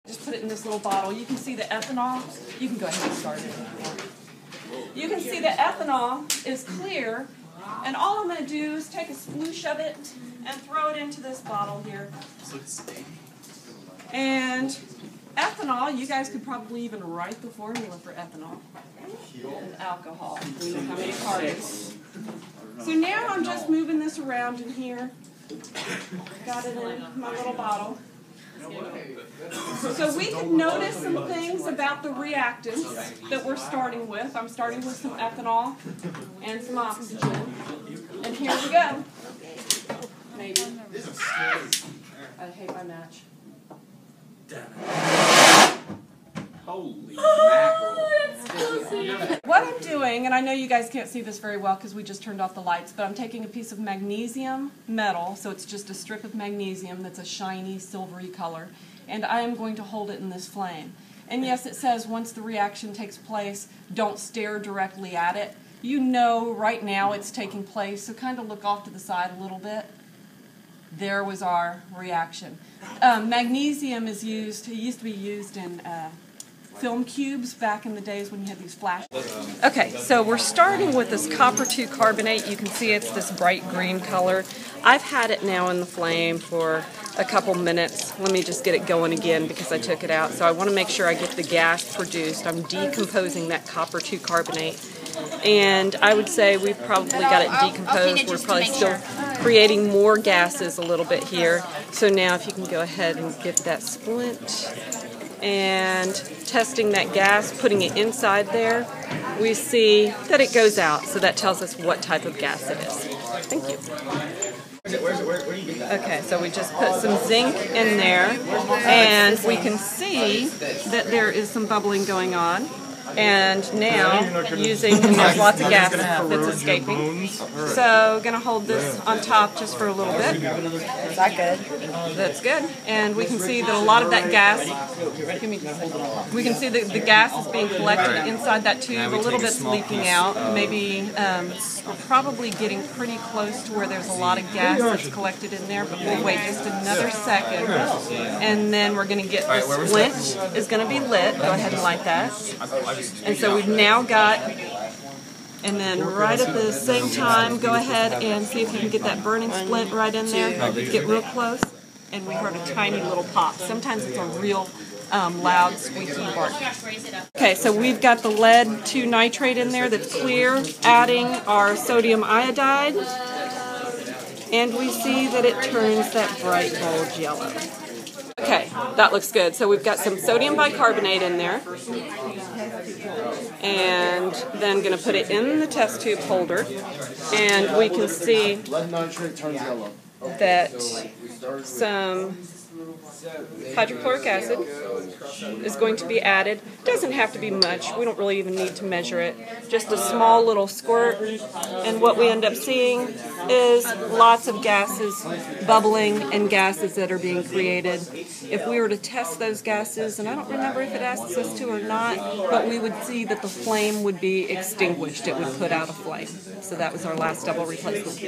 Just put it in this little bottle. You can see the ethanol. You can go ahead and start it. You can see the ethanol is clear, and all I'm going to do is take a sploosh of it and throw it into this bottle here. And ethanol, you guys could probably even write the formula for ethanol. And alcohol. We know how many carbons. So now I'm just moving this around in here. Got it in my little bottle. So we can notice some things about the reactants that we're starting with. I'm starting with some ethanol and some oxygen. And here we go. Maybe. I hate my match. Holy mackerel. What I'm doing, and I know you guys can't see this very well because we just turned off the lights, but I'm taking a piece of magnesium metal, so it's just a strip of magnesium that's a shiny, silvery color, and I am going to hold it in this flame. And yes, it says once the reaction takes place, don't stare directly at it. You know right now it's taking place, so kind of look off to the side a little bit. There was our reaction. Magnesium is used, it used to be used in film cubes back in the days when you had these flashes. Okay, so we're starting with this copper 2 carbonate. You can see it's this bright green color. I've had it now in the flame for a couple minutes. Let me just get it going again because I took it out. So I want to make sure I get the gas produced. I'm decomposing that copper 2 carbonate. And I would say we've probably got it decomposed. We're probably still creating more gases a little bit here. So now if you can go ahead and get that splint and testing that gas, putting it inside there, we see that it goes out. So that tells us what type of gas it is. Thank you. Okay, so we just put some zinc in there, and we can see that there is some bubbling going on. And now, using, there's lots of gas that's escaping. So, going to hold this on top just for a little bit. Is that good? That's good. And we can see that a lot of that gas, we can see that the gas is being collected inside that tube. A little bit's leaking out. Maybe we're probably getting pretty close to where there's a lot of gas that's collected in there. But we'll wait just another second. And then we're going to get the splint is going to be lit. Go ahead and light that. And so we've now got, and then right at the same time, go ahead and see if you can get that burning splint right in there. Get real close, and we heard a tiny little pop. Sometimes it's a real loud, squeaky bark. Okay, so we've got the lead 2 nitrate in there that's clear, adding our sodium iodide, and we see that it turns that bright bulge yellow. Okay, that looks good. So we've got some sodium bicarbonate in there, and then going to put it in the test tube holder, and we can see that some hydrochloric acid is going to be added. Doesn't have to be much. We don't really even need to measure it. Just a small little squirt, and what we end up seeing is lots of gases bubbling and gases that are being created. If we were to test those gases, and I don't remember if it asks us to or not, but we would see that the flame would be extinguished. It would put out a flame. So that was our last double replacement.